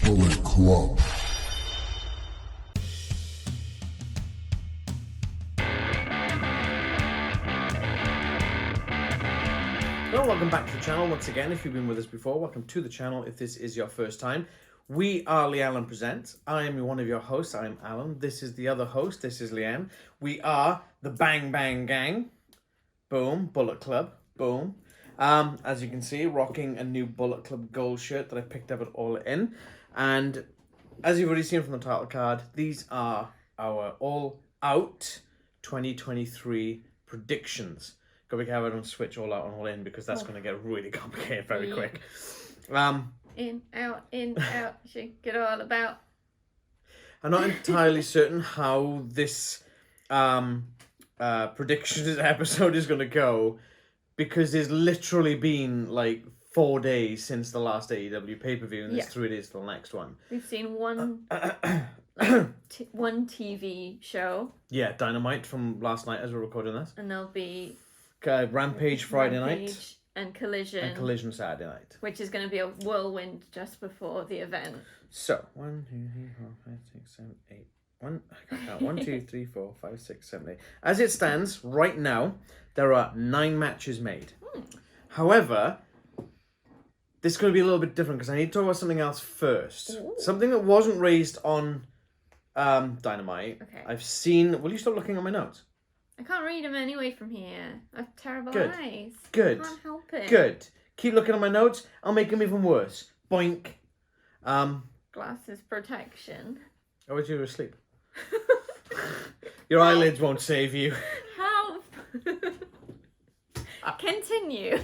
Bullet Club. Well, welcome back to the channel once again. If you've been with us before, welcome to the channel. If this is your first time, we are Leanne Presents. I am one of your hosts. I am Alan. This is the other host. This is Leanne. We are the Bang Bang Gang. Boom. Bullet Club. Boom. As you can see, rocking a new Bullet Club gold shirt that I picked up at All In. And as you've already seen from the title card, these are our All Out 2023 predictions. Gotta be careful I don't switch All Out and All In because that's going to get really complicated very quick. In, out, shake it all about. I'm not entirely certain how this predictions episode is going to go because there's literally been like 4 days since the last AEW pay-per-view and there's 3 days till the next one. We've seen one one TV show. Yeah, Dynamite from last night as we're recording this. And there'll be Rampage Friday night. And Collision. And Collision Saturday night. Which is going to be a whirlwind just before the event. So, 1, 2, 3, 4, 5, 6, 7, 8. I can't count. 1, 2, 3, 4, 5, 6, 7, 8. As it stands, right now, there are 9 matches made. However, this is going to be a little bit different because I need to talk about something else first. Ooh. Something that wasn't raised on Dynamite. Okay. I've seen... Will you stop looking at my notes? I can't read them anyway from here. I have terrible Good. eyes. Good. I can't help it. Good. Keep looking at my notes. I'll make them even worse. Boink. Glasses protection. I wish you were asleep. Your eyelids won't save you. Help! Continue.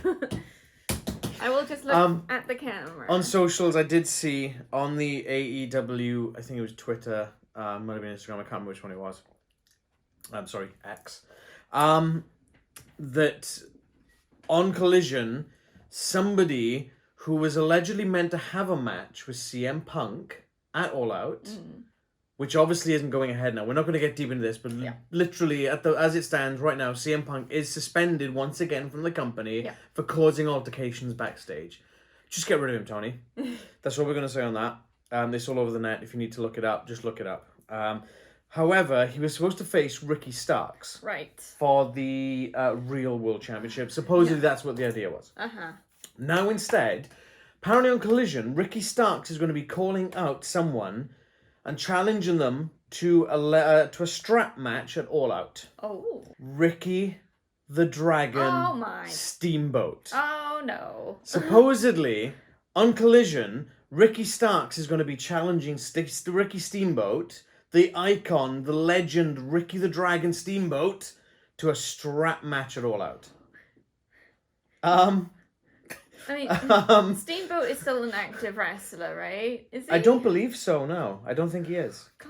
I will just look at the camera. On socials, I did see on the AEW, I think it was Twitter, might have been Instagram, I can't remember which one it was. I'm sorry, X. That on Collision, somebody who was allegedly meant to have a match with CM Punk at All Out, which obviously isn't going ahead now. We're not going to get deep into this, but literally, as it stands right now, CM Punk is suspended once again from the company for causing altercations backstage. Just get rid of him, Tony. That's what we're going to say on that. It's all over the net. If you need to look it up, just look it up. However, he was supposed to face Ricky Starks for the Real World Championship. Supposedly, that's what the idea was. Now, instead, apparently on Collision, Ricky Starks is going to be calling out someone and challenging them to a strap match at All Out. Oh. Ricky the Dragon Steamboat. Oh, no. Supposedly, on Collision, Ricky Starks is going to be challenging Ricky Steamboat, the icon, the legend, Ricky the Dragon Steamboat, to a strap match at All Out. I mean, Steamboat is still an active wrestler, right? Is he? I don't believe so, no. I don't think he is. Gosh.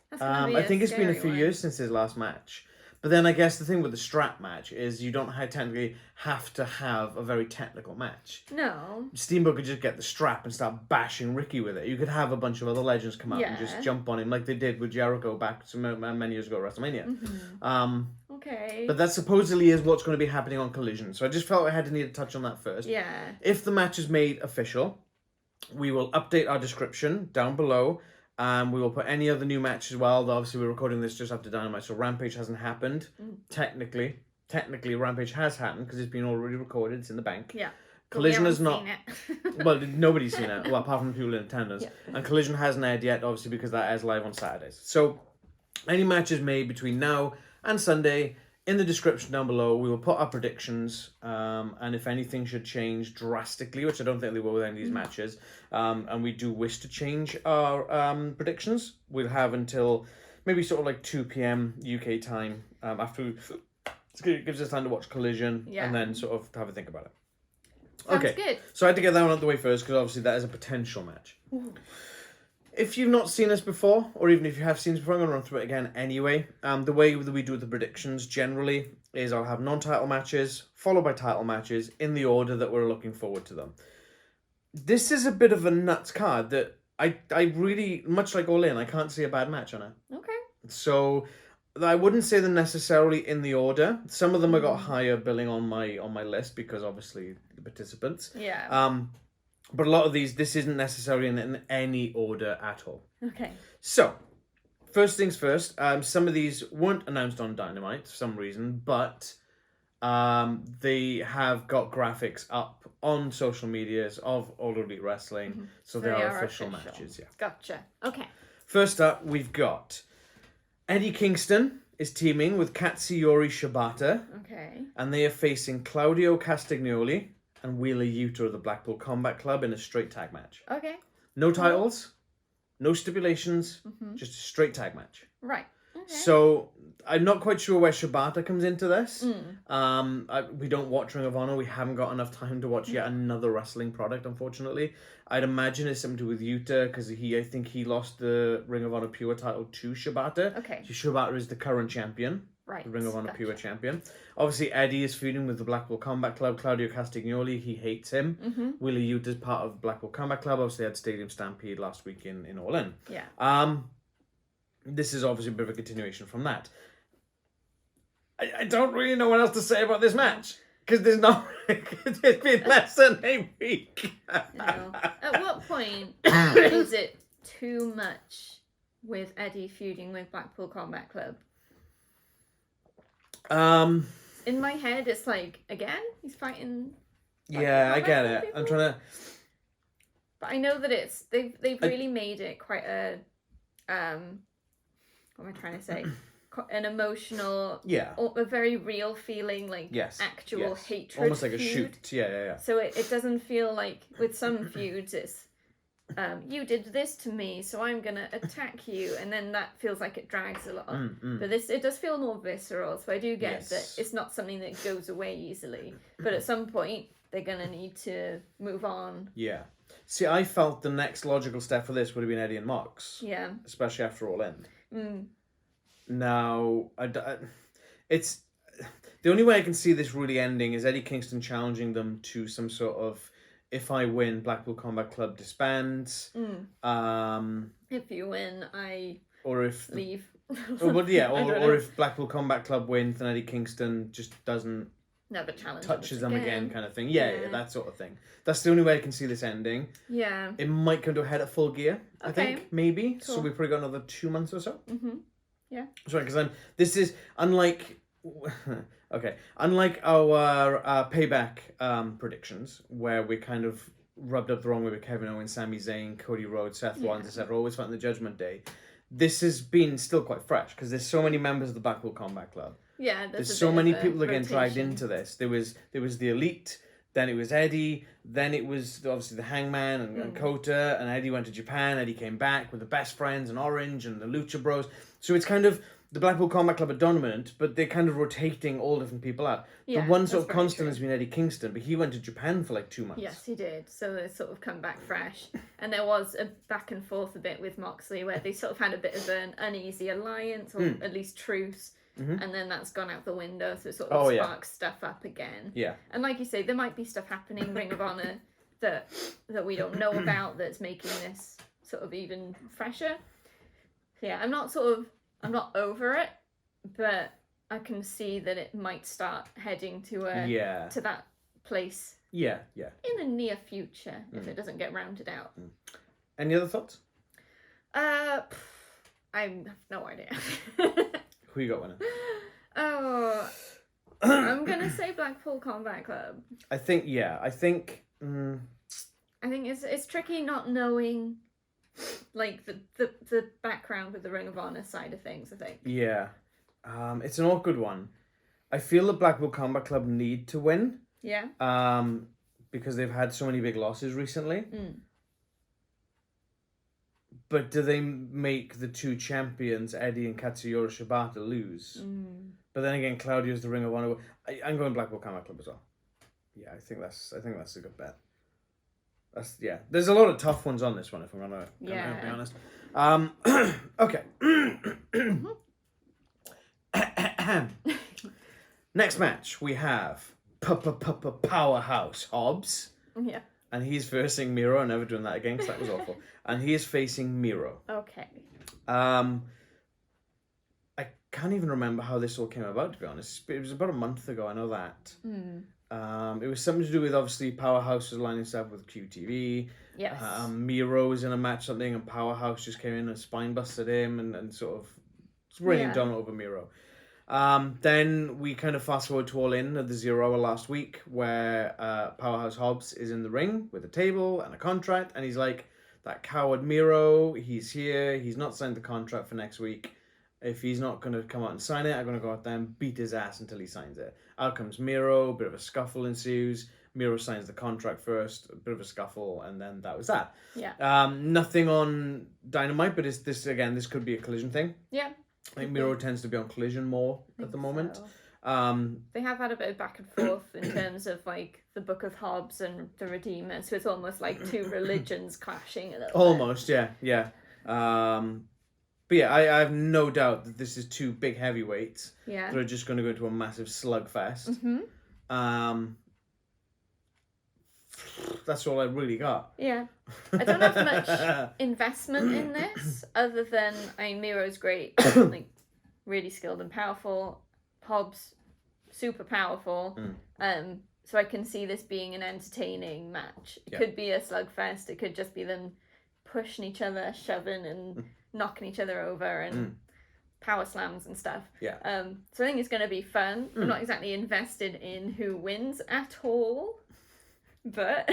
That's gonna be I think it's been a few one. years since his last match. But then I guess the thing with the strap match is you don't technically have to have a very technical match. No. Steamboat could just get the strap and start bashing Ricky with it. You could have a bunch of other legends come out and just jump on him like they did with Jericho back many years ago at WrestleMania. Okay. But that supposedly is what's going to be happening on Collision. So I just felt I had to need to touch on that first. Yeah. If the match is made official, we will update our description down below. We will put any other new match as well. Obviously, we're recording this just after Dynamite, so Rampage hasn't happened. Technically, Rampage has happened because it's been already recorded. It's in the bank. Yeah. Collision has not. Well, nobody's seen it. Well, apart from people in attendance. Yeah. And Collision hasn't aired yet, obviously, because that airs live on Saturdays. So, any matches made between now and Sunday, in the description down below, we will put our predictions, and if anything should change drastically, which I don't think they will with any of these matches, and we do wish to change our predictions, we'll have until maybe sort of like 2 p.m. UK time after it gives us time to watch Collision and then sort of have a think about it. Sounds good. So I had to get that one out of the way first because obviously that is a potential match. Ooh. If you've not seen us before, or even if you have seen us before, I'm going to run through it again anyway. The way that we do the predictions generally is I'll have non-title matches, followed by title matches, in the order that we're looking forward to them. This is a bit of a nuts card that I really, much like All In, I can't see a bad match on it. Okay. So I wouldn't say they're necessarily in the order. Some of them have got higher billing on my list because obviously the participants. Yeah. But a lot of these, this isn't necessarily in any order at all. Okay. So, first things first, some of these weren't announced on Dynamite for some reason, but they have got graphics up on social medias of All Elite Wrestling, so they are official matches. Yeah. Gotcha. Okay. First up, we've got Eddie Kingston is teaming with Katsuyori Shibata, Okay. and they are facing Claudio Castagnoli and Wheeler Yuta of the Blackpool Combat Club in a straight tag match. Okay. No titles, no stipulations, just a straight tag match. Right. Okay. So I'm not quite sure where Shibata comes into this. We don't watch Ring of Honor. We haven't got enough time to watch yet another wrestling product, unfortunately. I'd imagine it's something to do with Yuta because I think he lost the Ring of Honor Pure title to Shibata. Okay. So Shibata is the current champion. Right. The Ring of Honor Pure champion. Obviously, Eddie is feuding with the Blackpool Combat Club. Claudio Castagnoli, he hates him. Willie Yuta is part of Blackpool Combat Club. Obviously, had Stadium Stampede last week in Allin. Yeah. This is obviously a bit of a continuation from that. I don't really know what else to say about this match because there's not. It's been less than a week. No. At what point is it too much with Eddie feuding with Blackpool Combat Club? In my head, it's like, again, he's fighting. Yeah, I get it. I'm trying to. But I know that they've really made it quite a what am I trying to say? An emotional, a very real feeling, like actual hatred. Almost like feud. a shoot. Yeah. So it doesn't feel like with some feuds it's you did this to me, so I'm gonna attack you, and then that feels like it drags a lot. But it does feel more visceral. So I do get that it's not something that goes away easily. But at some point they're gonna need to move on. Yeah. See, I felt the next logical step for this would have been Eddie and Mox. Yeah. Especially after All In. Now, it's the only way I can see this really ending is Eddie Kingston challenging them to some sort of, if I win, Blackpool Combat Club disbands. If you win, I leave. or if Blackpool Combat Club wins, then Eddie Kingston just doesn't never challenge touches them again, kind of thing. Yeah, that sort of thing. That's the only way I can see this ending. Yeah. It might come to a head at Full Gear, I think, maybe. Cool. So we've probably got another 2 months or so. Yeah. Sorry, because this is unlike our payback predictions, where we kind of rubbed up the wrong way with Kevin Owens, Sami Zayn, Cody Rhodes, Seth Rollins, etc. Always fighting the Judgment Day. This has been still quite fresh because there's so many members of the Blackpool Combat Club. Yeah, there's so many people that are getting dragged into this. There was the Elite, then it was Eddie, then it was obviously the Hangman and Kota, and Eddie went to Japan. Eddie came back with the Best Friends and Orange and the Lucha Bros. So it's kind of the Blackpool Combat Club are dominant, but they're kind of rotating all different people out. Yeah, the one sort of constant has been Eddie Kingston, but he went to Japan for like 2 months. Yes, he did. So they sort of come back fresh. And there was a back and forth a bit with Moxley where they sort of had a bit of an uneasy alliance, or at least truce. And then that's gone out the window, so it sort of sparks stuff up again. Yeah. And like you say, there might be stuff happening Ring of Honor that we don't know about that's making this sort of even fresher. So yeah, I'm not over it, but I can see that it might start heading to to that place. Yeah. In the near future, if it doesn't get rounded out. Any other thoughts? I have no idea. Who you got winning? Oh, I'm gonna say Blackpool Combat Club. I think it's tricky not knowing, like the background with the Ring of Honor side of things. I think. Yeah, it's an awkward one. I feel that Blackpool Combat Club need to win. Yeah. Because they've had so many big losses recently. But do they make the two champions, Eddie and Katsuyori Shibata, lose? But then again, Claudio's the Ring of Honor. I'm going Blackpool Combat Club as well. Yeah, I think that's a good bet. There's a lot of tough ones on this one, if I'm gonna be honest. Okay. Next match we have Powerhouse Hobbs. Yeah. And he's versing Miro. I'm never doing that again because that was awful. And he is facing Miro. Okay. I can't even remember how this all came about, to be honest. It was about a month ago, I know that. It was something to do with, obviously, Powerhouse was lining stuff with QTV. Yes. Miro was in a match something, and Powerhouse just came in and spine busted him and sort of raining down over Miro. Then we kind of fast forward to All In at the 0 Hour last week, where Powerhouse Hobbs is in the ring with a table and a contract, and he's like, that coward Miro, he's here, he's not signed the contract for next week. If he's not going to come out and sign it, I'm going to go out there and beat his ass until he signs it. Out comes Miro, a bit of a scuffle ensues. Miro signs the contract first, a bit of a scuffle, and then that was that. Yeah. Nothing on Dynamite, but this could be a Collision thing. Yeah. I think Miro tends to be on Collision more at the moment. So. They have had a bit of back and forth in terms of like the Book of Hobbs and the Redeemer, so it's almost like two religions clashing a little Almost, bit. yeah. But yeah, I have no doubt that this is two big heavyweights that are just going to go into a massive slugfest. That's all I really got. Yeah. I don't have much investment in this, other than, Miro's great, like, really skilled and powerful. Hobbs, super powerful. So I can see this being an entertaining match. It could be a slugfest. It could just be them pushing each other, shoving and knocking each other over and power slams and stuff. Yeah. So I think it's going to be fun. I'm not exactly invested in who wins at all, but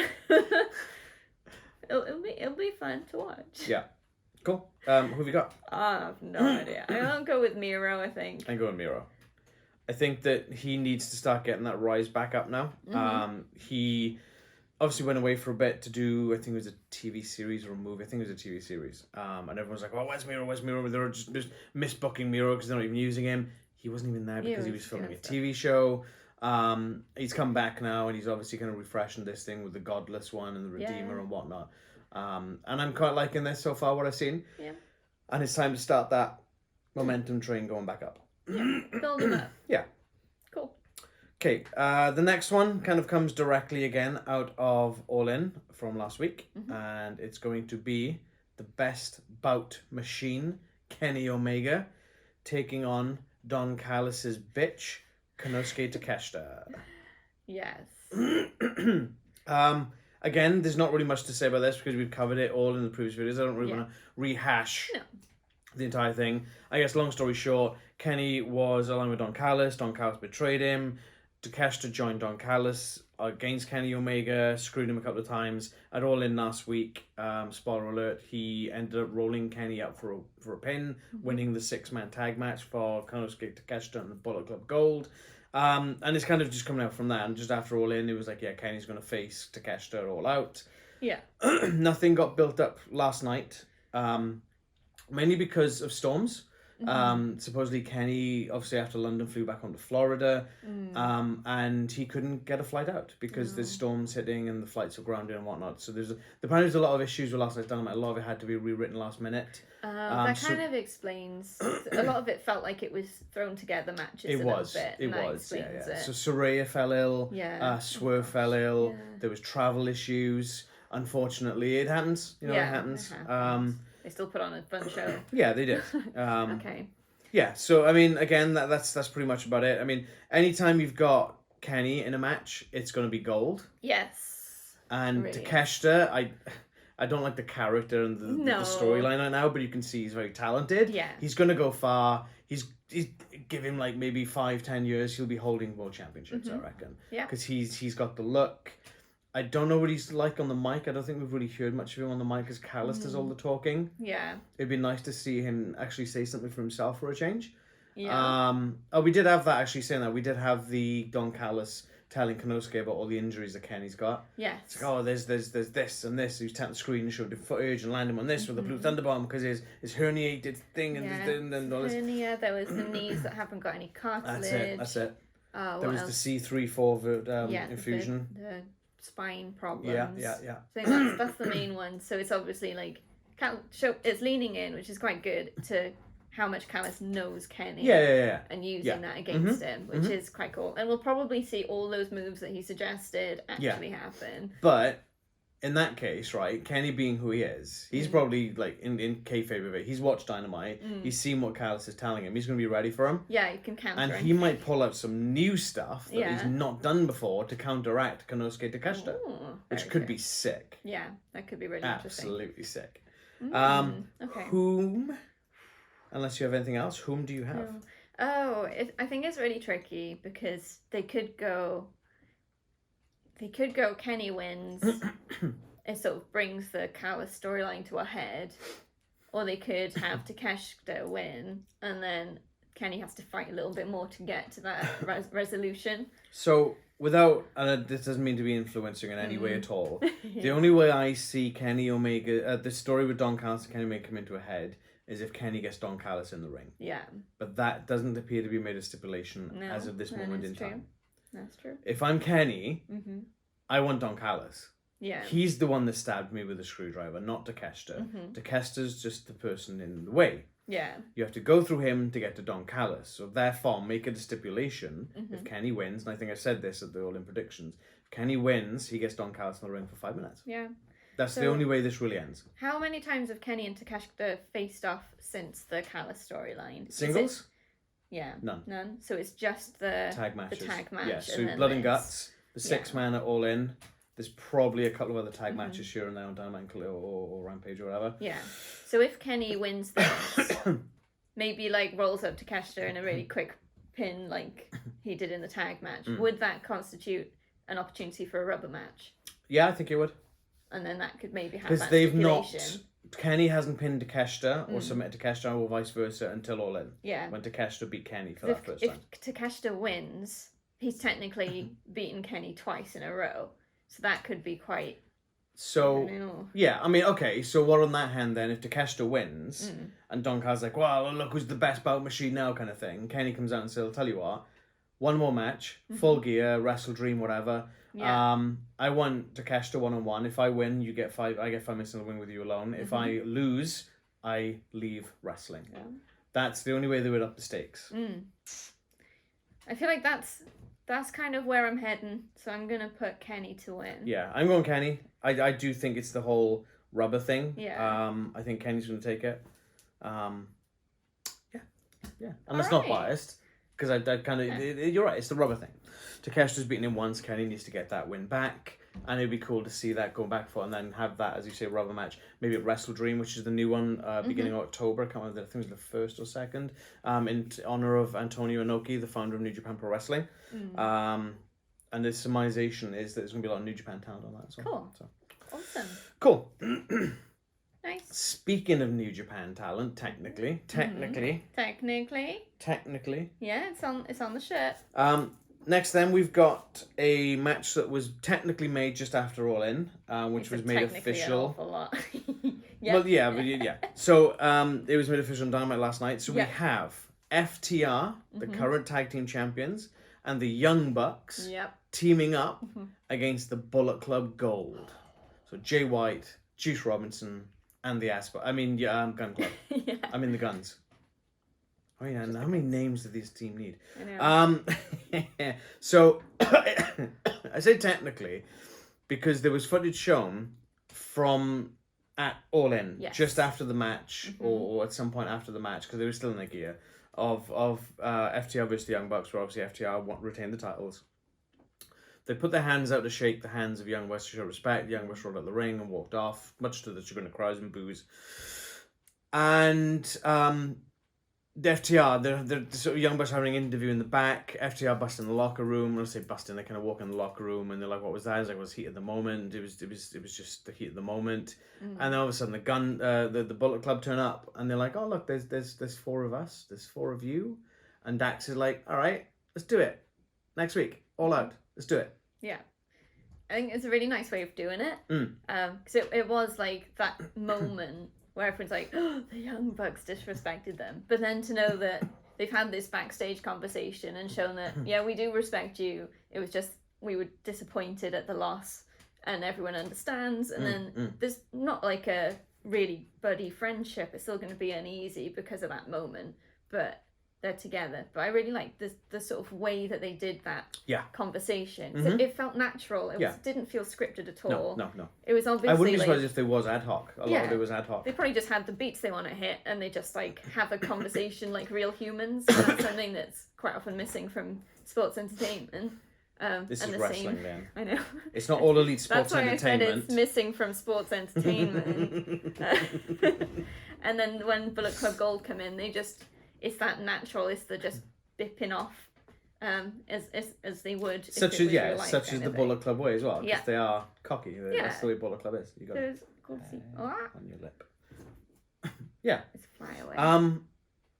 it'll be fun to watch. Yeah. Cool. Who have you got? I have no idea. I'll go with Miro, I think. I'm going Miro. I think that he needs to start getting that rise back up now. He obviously went away for a bit to do, I think it was a TV series or a movie. I think it was a TV series. And everyone's like, oh, where's Miro? Where's Miro? They're just misbooking Miro because they're not even using him. He wasn't even there because he was filming a TV show. He's come back now, and he's obviously kind of refreshing this thing with the Godless one and the Redeemer and whatnot. And I'm quite liking this so far, what I've seen. Yeah. And it's time to start that momentum train going back up. Yeah, build him up. Yeah. Cool. Okay, the next one kind of comes directly again out of All In from last week, and it's going to be the best bout machine, Kenny Omega, taking on Don Callis' bitch, Konosuke Takeshita. Yes. Again, there's not really much to say about this because we've covered it all in the previous videos. I don't really want to rehash the entire thing. I guess, long story short, Kenny was along with Don Callis. Don Callis betrayed him. Takeshita joined Don Callis against Kenny Omega, screwed him a couple of times. At All In last week, spoiler alert, he ended up rolling Kenny up for a pin, winning the 6-man tag match for Konosuke Takeshita and the Bullet Club Gold. And it's kind of just coming out from that. And just after All In, it was like, yeah, Kenny's going to face Takeshita All Out. Yeah. Nothing got built up last night, mainly because of storms. Supposedly Kenny, obviously after London, flew back home to Florida, and he couldn't get a flight out because there's storms hitting and the flights were grounded and whatnot. So apparently there's a lot of issues with last night's Dynamite. A lot of it had to be rewritten last minute. That kind of explains. A lot of it felt like it was thrown together matches. It was. So Soraya fell ill. Swerve fell ill. Yeah. There was travel issues. Unfortunately, it happens. It happens. They still put on a fun show. Yeah, they did. Okay. Yeah, so I mean, again, that's pretty much about it. I mean, anytime you've got Kenny in a match, it's going to be gold. Yes. And really Takeshita, I don't like the character and the storyline right now, but you can see he's very talented. Yeah. He's going to go far. He's give him like maybe 5-10 years, he'll be holding world championships, I reckon. Yeah. Because he's got the look. I don't know what he's like on the mic. I don't think we've really heard much of him on the mic, as Callis does all the talking. Yeah. It'd be nice to see him actually say something for himself for a change. Yeah. We did have that, actually saying that. We did have the Don Callis telling Konosuke about all the injuries that Kenny's got. Yes. It's like, there's this and this. He was tapping the screen and showed the footage and landed him on this with the Blue Thunder Bomb because his herniated thing and all this. Hernia, there was the knees that haven't got any cartilage. That's it. There was else? The C3-4 infusion. The spine problems. Yeah. So I think that's the main one. So it's obviously like it's leaning in, which is quite good, to how much Callis knows Kenny. Yeah. And using that against him, which is quite cool. And we'll probably see all those moves that he suggested actually happen. But in that case, right, Kenny being who he is, he's probably, like, in kayfabe of it, he's watched Dynamite, he's seen what Callis is telling him, he's going to be ready for him. Yeah, you can counter. And he might pull out some new stuff that he's not done before to counteract Konosuke Takeshita, which could be sick. Yeah, that could be really Absolutely sick. Okay. Whom, unless you have anything else, whom do you have? I think it's really tricky because they could go Kenny wins. It sort of brings the Callis storyline to a head, or they could have Takeshita win, and then Kenny has to fight a little bit more to get to that resolution. So, without, and this doesn't mean to be influencing in any way at all, the only way I see Kenny Omega, the story with Don Callis and Kenny Omega come into a head is if Kenny gets Don Callis in the ring. Yeah. But that doesn't appear to be made a stipulation as of this moment in time. That's true. If I'm Kenny, I want Don Callis. Yeah. He's the one that stabbed me with a screwdriver, not Takeshita. Takeshita's just the person in the way. Yeah. You have to go through him to get to Don Callis. So therefore, make it a stipulation. If Kenny wins, and I think I said this at the All-In Predictions, if Kenny wins, he gets Don Callis in the ring for 5 minutes. Yeah. That's the only way this really ends. How many times have Kenny and Takeshita faced off since the Callis storyline? Singles? Yeah. None. So it's just the tag matches. The tag match. Yeah, so Blood and Guts, the 6-man at All In. There's probably a couple of other tag matches here and there on Diamante or Rampage or whatever. Yeah. So if Kenny wins this, maybe like rolls up Takeshita in a really quick pin like he did in the tag match, would that constitute an opportunity for a rubber match? Yeah, I think it would. And then that could maybe have because that they've not. stipulation. Kenny hasn't pinned Takeshita or submitted Takeshita or vice versa until All In. Yeah. When Takeshita beat Kenny for that first time. If Takeshita wins, he's technically beaten Kenny twice in a row. So that could be quite. So yeah, I mean, okay. So what on that hand then? If Takeshita wins and Don Callis like, well, look who's the best bout machine now, kind of thing. Kenny comes out and says, "I'll tell you what, one more match, full gear, Wrestle Dream, whatever. Yeah. I want Takeshita 1-on-1. If I win, you get 5. I get 5 minutes in the ring with you alone. If I lose, I leave wrestling. Yeah. That's the only way they would up the stakes. I feel like that's kind of where I'm heading. So I'm gonna put Kenny to win. Yeah, I'm going Kenny. I do think it's the whole rubber thing. Yeah. I think Kenny's gonna take it. Yeah. And it's not biased because I kind of you're right. It's the rubber thing. Takeshita's beaten him once. Kenny needs to get that win back, and it'd be cool to see that go back for, and then have that, as you say, rubber match. Maybe at Wrestle Dream, which is the new one, beginning of October. I can't remember. I think it was the 1st or 2nd. In honor of Antonio Inoki, the founder of New Japan Pro Wrestling. And the surmisation is that there's going to be a lot of New Japan talent on that as well. Cool. So. Awesome. Cool. Nice. Speaking of New Japan talent, technically. Yeah, it's on the shirt. Next then, we've got a match that was technically made just after All In, which was made official. An awful lot. Well, yeah. So it was made official on Dynamite last night. So we have FTR, the current tag team champions, and the Young Bucks teaming up against the Bullet Club Gold. So Jay White, Juice Robinson, and the Gun Club. I mean the Guns. Oh yeah, and how many names does this team need? I know. So I say technically because there was footage shown from at All In just after the match or at some point after the match because they were still in their gear of FTR versus the Young Bucks, where obviously FTR retained the titles. They put their hands out to shake the hands of Young Bucks to show respect. The Young Bucks rolled out the ring and walked off, much to the chagrin of crowds and boos. And the FTR, the sort of Young Bucks having an interview in the back. FTR bust in the locker room. When I say busting, they kind of walk in the locker room and they're like, "What was that?" I was like, "It was heat of the moment. It was just the heat of the moment." And then all of a sudden, the Bullet Club turn up and they're like, "Oh look, there's 4 of us. There's 4 of you." And Dax is like, "All right, let's do it next week. All out. Let's do it." Yeah. I think it's a really nice way of doing it. Because it was like that moment where everyone's like, "Oh, the Young Bucks disrespected them." But then to know that they've had this backstage conversation and shown that, yeah, we do respect you. It was just, we were disappointed at the loss and everyone understands. And then there's not like a really buddy friendship. It's still going to be uneasy because of that moment. But they're together. But I really like the sort of way that they did that conversation. Mm-hmm. So it felt natural. It didn't feel scripted at all. No. It was obviously I wouldn't be surprised if there was ad hoc. A lot of it was ad hoc. They probably just had the beats they want to hit, and they just like have a conversation like real humans. And that's something that's quite often missing from sports entertainment. This is wrestling, then. I know. It's not all elite sports That's why entertainment. I said it's missing from sports entertainment. And then when Bullet Club Gold come in, it's that natural. It's the just bipping off, as they would. Such as the Bullet Club way as well. Because they are cocky. Yeah. That's the way Bullet Club is. You got on your lip. Yeah. It's fly away. I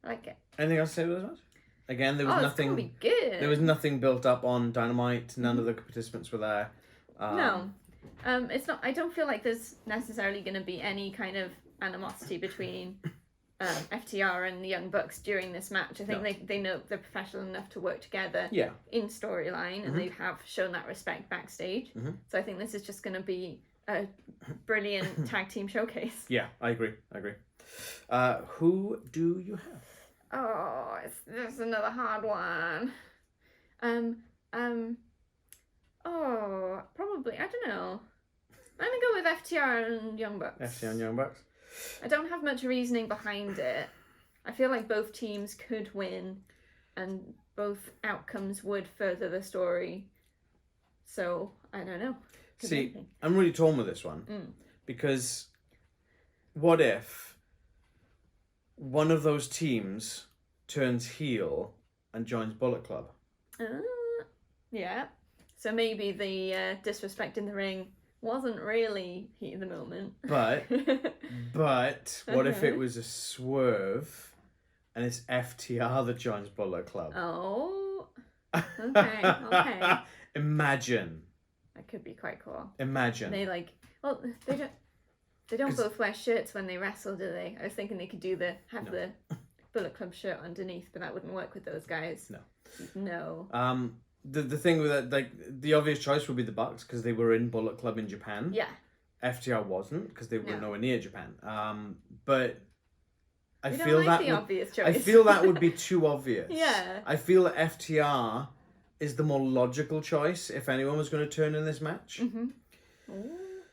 like it. Anything else to say about this match? Again, there was nothing. It's gonna be good. There was nothing built up on Dynamite. None of the participants were there. No, it's not. I don't feel like there's necessarily going to be any kind of animosity between FTR and the Young Bucks during this match. I think they know they're professional enough to work together. In storyline, and they have shown that respect backstage. So I think this is just going to be a brilliant tag team showcase. Yeah, I agree. Who do you have? Oh, this is another hard one. Oh, probably, I don't know. I'm gonna go with FTR and Young Bucks. FTR and Young Bucks. I don't have much reasoning behind it. I feel like both teams could win, and both outcomes would further the story. So, I don't know. See, I'm really torn with this one. Because what if one of those teams turns heel and joins Bullet Club? Yeah. So maybe the disrespect in the ring wasn't really heat of the moment. But what if it was a swerve and it's FTR that joins Bullet Club? Oh. Okay. Imagine. That could be quite cool. Imagine. They they don't both wear shirts when they wrestle, do they? I was thinking they could have the Bullet Club shirt underneath, but that wouldn't work with those guys. No. The thing with that, like, the obvious choice would be the Bucks because they were in Bullet Club in Japan. Yeah. FTR wasn't because they were nowhere near Japan. But I We feel don't like that the obvious choice. I feel that would be too obvious. Yeah. I feel that FTR is the more logical choice if anyone was going to turn in this match. Ooh,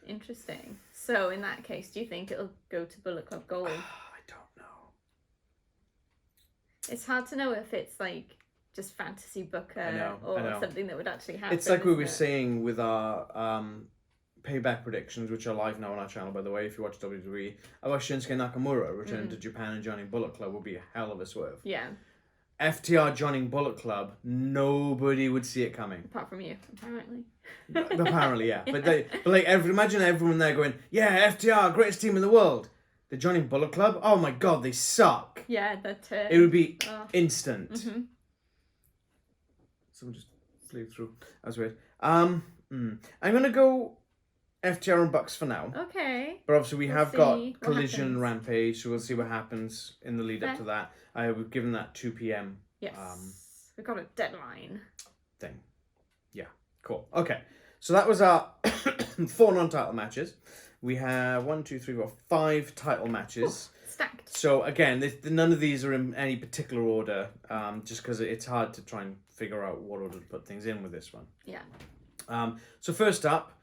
interesting. So in that case, do you think it'll go to Bullet Club Gold? I don't know. It's hard to know if it's like just fantasy booker or something that would actually happen. It's like we were saying with our payback predictions, which are live now on our channel, by the way. If you watch WWE, I watched Shinsuke Nakamura returning to Japan and joining Bullet Club would be a hell of a swerve. Yeah. FTR joining Bullet Club, nobody would see it coming. Apart from you, apparently. Apparently, yeah. But imagine everyone there going, yeah, FTR, greatest team in the world. They're joining Bullet Club? Oh my god, they suck. Yeah, that... it would be instant. Someone just flew through. That was weird. I'm going to go FTR and Bucks for now. Okay. But obviously we have got Collision and Rampage, so we'll see what happens in the lead up to that. We've given that 2 p.m. Yes. We've got a deadline. Thing. Yeah. Cool. Okay. So that was our 4 non-title matches. We have 5 title matches. Ooh, stacked. So again, none of these are in any particular order, just because it's hard to try and figure out what order to put things in with this one. Yeah. So first up,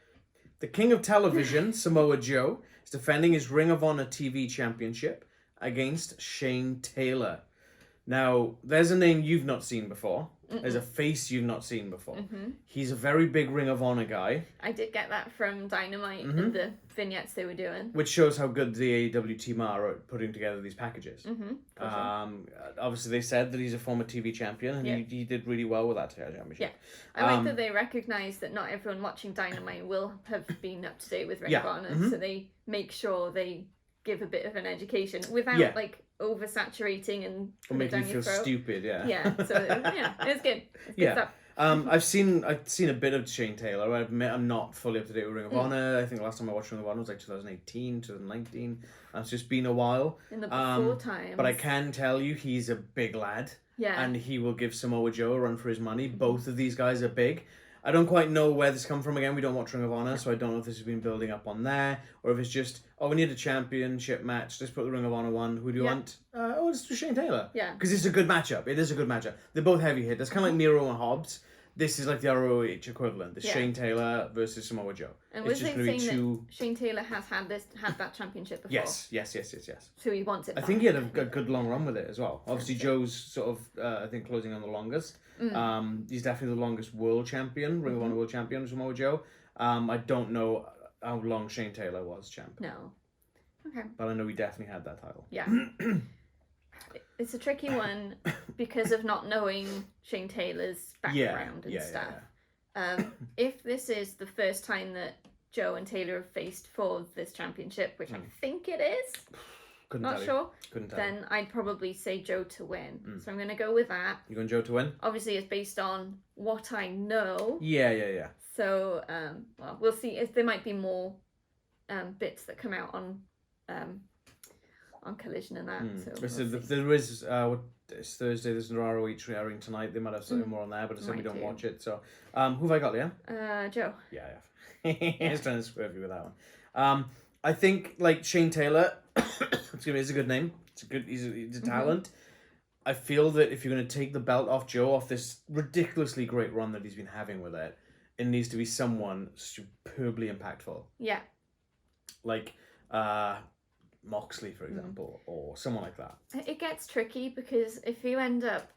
the King of Television, Samoa Joe, is defending his Ring of Honor TV Championship against Shane Taylor. Now, there's a name you've not seen before. There's a face you've not seen before. He's a very big Ring of Honor guy. I did get that from Dynamite and the vignettes they were doing. Which shows how good the AEW team are at putting together these packages. Obviously, they said that he's a former TV champion, and he did really well with that championship. Yeah, I like that they recognise that not everyone watching Dynamite will have been up to date with Ring of Honor, so they make sure they give a bit of an education without oversaturating and making you feel stupid. So it's good. It's good stuff. I've seen a bit of Shane Taylor. I admit I'm not fully up to date with Ring of Honor. I think the last time I watched Ring of Honor was like 2018, 2019. It's just been a while. In the before times. But I can tell you he's a big lad. Yeah. And he will give Samoa Joe a run for his money. Both of these guys are big. I don't quite know where this come from. Again, we don't watch Ring of Honor, so I don't know if this has been building up on there, or if it's just, we need a championship match. Let's put the Ring of Honor one. Who do you want? Let's do Shane Taylor. Yeah. Because it's a good matchup. It is a good matchup. They're both heavy hitters, kind of like Miro and Hobbs. This is like the ROH equivalent. The Shane Taylor versus Samoa Joe. And was they saying that Shane Taylor has had that championship before? Yes. So he wants it back. I think he had a good long run with it as well. Obviously, Joe's sort of, I think, closing on the longest. He's definitely the longest world champion, Ring of Honor world champion, Samoa Joe. I don't know how long Shane Taylor was champ. No. Okay. But I know he definitely had that title. Yeah. It's a tricky one because of not knowing Shane Taylor's background and stuff. Yeah. If this is the first time that Joe and Taylor have faced for this championship, which I think it is, not sure, then I'd probably say Joe to win. So I'm going to go with that. You're going Joe to win? Obviously, it's based on what I know. Yeah. So, we'll see if there might be more bits that come out on Collision and that. So there is it's Thursday. There's an ROH airing tonight. They might have something more on there, but I said we don't watch it. So, who have I got, Leanne? Joe. Yeah. I was trying to swerve you with that one. I think like Shane Taylor, it's a good name. He's a talent. I feel that if you're going to take the belt off Joe off this ridiculously great run that he's been having with it, it needs to be someone superbly impactful. Yeah. Like Moxley, for example, or someone like that. It gets tricky because if you end up